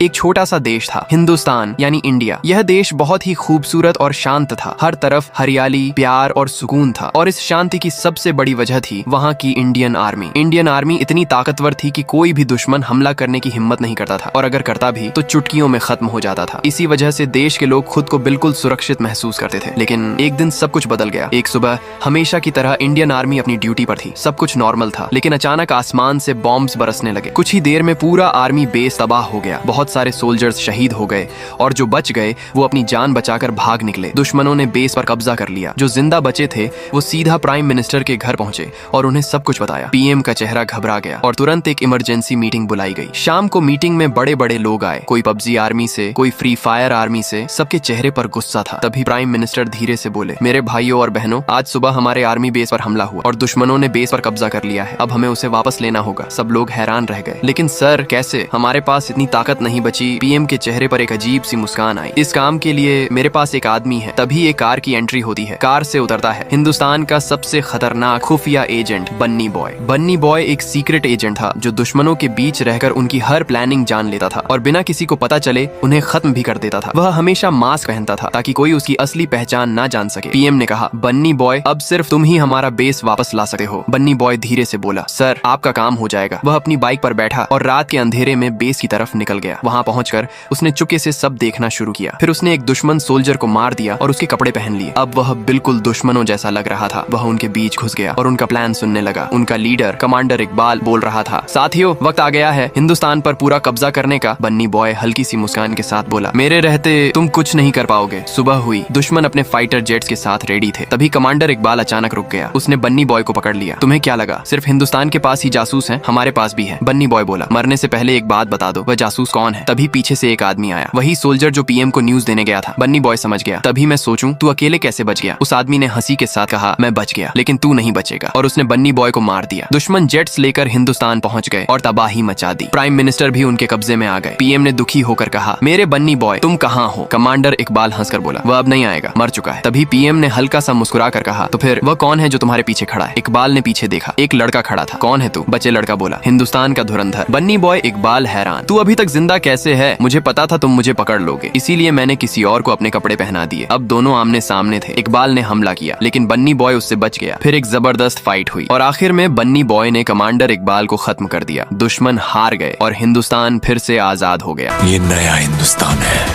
एक छोटा सा देश था, हिंदुस्तान यानी इंडिया। यह देश बहुत ही खूबसूरत और शांत था। हर तरफ हरियाली, प्यार और सुकून था। और इस शांति की सबसे बड़ी वजह थी वहाँ की इंडियन आर्मी। इंडियन आर्मी इतनी ताकतवर थी कि कोई भी दुश्मन हमला करने की हिम्मत नहीं करता था, और अगर करता भी तो चुटकियों में खत्म हो जाता था। इसी वजह से देश के लोग खुद को बिल्कुल सुरक्षित महसूस करते थे। लेकिन एक दिन सब कुछ बदल गया। एक सुबह हमेशा की तरह इंडियन आर्मी अपनी ड्यूटी पर थी। सब कुछ नॉर्मल था, लेकिन अचानक आसमान से बॉम्ब्स बरसने लगे। कुछ ही देर में पूरा आर्मी बेस तबाह हो गया। बहुत सारे सोल्जर्स शहीद हो गए, और जो बच गए वो अपनी जान बचाकर भाग निकले। दुश्मनों ने बेस पर कब्जा कर लिया। जो जिंदा बचे थे वो सीधा प्राइम मिनिस्टर के घर पहुंचे और उन्हें सब कुछ बताया। पीएम का चेहरा घबरा गया और तुरंत एक इमरजेंसी मीटिंग बुलाई गई। शाम को मीटिंग में बड़े बड़े लोग आए, कोई पबजी आर्मी से, कोई फ्री फायर आर्मी से। सबके चेहरे पर गुस्सा था। तभी प्राइम मिनिस्टर धीरे से बोले, मेरे भाइयों और बहनों, आज सुबह हमारे आर्मी बेस पर हमला हुआ और दुश्मनों ने बेस पर कब्जा कर लिया है। अब हमें उसे वापस लेना होगा। सब लोग हैरान रह गए। लेकिन सर कैसे? हमारे पास इतनी ताकत नहीं बची। पीएम के चेहरे पर एक अजीब सी मुस्कान आई। इस काम के लिए मेरे पास एक आदमी है। तभी एक कार की एंट्री होती है। कार से उतरता है हिंदुस्तान का सबसे खतरनाक खुफिया एजेंट बन्नी बॉय। बन्नी बॉय एक सीक्रेट एजेंट था जो दुश्मनों के बीच रहकर उनकी हर प्लानिंग जान लेता था और बिना किसी को पता चले उन्हें खत्म भी कर देता था। वह हमेशा मास्क पहनता था ताकि कोई उसकी असली पहचान ना जान सके। पीएम ने कहा, बन्नी बॉय, अब सिर्फ तुम ही हमारा बेस वापस ला सकते हो। बन्नी बॉय धीरे से बोला, सर आपका काम हो जाएगा। वह अपनी बाइक पर बैठा और रात के अंधेरे में बेस की तरफ निकल गया। वहाँ पहुंचकर उसने चुपके से सब देखना शुरू किया। फिर उसने एक दुश्मन सोल्जर को मार दिया और उसके कपड़े पहन लिए। अब वह बिल्कुल दुश्मनों जैसा लग रहा था। वह उनके बीच घुस गया और उनका प्लान सुनने लगा। उनका लीडर कमांडर इकबाल बोल रहा था, साथियों, वक्त आ गया है हिंदुस्तान पर पूरा कब्जा करने का। बन्नी बॉय हल्की सी मुस्कान के साथ बोला, मेरे रहते तुम कुछ नहीं कर पाओगे। सुबह हुई। दुश्मन अपने फाइटर जेट्स के साथ रेडी थे। तभी कमांडर इकबाल अचानक रुक गया। उसने बन्नी बॉय को पकड़ लिया। तुम्हें क्या लगा सिर्फ हिंदुस्तान के पास ही जासूस हैं? हमारे पास भी है। बन्नी बॉय बोला, मरने से पहले एक बात बता दो, वह जासूस कौन है? तभी पीछे से एक आदमी आया, वही सोल्जर जो पीएम को न्यूज देने गया था। बन्नी बॉय समझ गया। तभी मैं सोचूं तू अकेले कैसे बच गया? उस आदमी ने हंसी के साथ कहा, मैं बच गया लेकिन तू नहीं बचेगा, और उसने बन्नी बॉय को मार दिया। दुश्मन जेट्स लेकर हिंदुस्तान पहुंच गए और तबाही मचा दी। प्राइम मिनिस्टर भी उनके कब्जे में आ गए। पीएम ने दुखी होकर कहा, मेरे बन्नी बॉय तुम कहाँ हो? कमांडर इकबाल हंसकर बोला, वह अब नहीं आएगा, मर चुका है। तभी पीएम ने हल्का सा मुस्कुरा कर कहा, तो फिर वह कौन है जो तुम्हारे पीछे खड़ा है? इकबाल ने पीछे देखा। एक लड़का खड़ा था। कौन है तू? बच्चे लड़का बोला, हिंदुस्तान का धुरंधर। बन्नी बॉय इकबाल हैरान, तू अभी तक जिंदा कैसे है? मुझे पता था तुम मुझे पकड़ लोगे, इसीलिए मैंने किसी और को अपने कपड़े पहना दिए। अब दोनों आमने सामने थे। इकबाल ने हमला किया लेकिन बन्नी बॉय उससे बच गया। फिर एक जबरदस्त फाइट हुई और आखिर में बन्नी बॉय ने कमांडर इकबाल को खत्म कर दिया। दुश्मन हार गए और हिंदुस्तान फिर से आजाद हो गया। ये नया हिंदुस्तान है।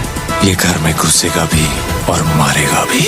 ये घर में घुसेगा भी और मारेगा भी।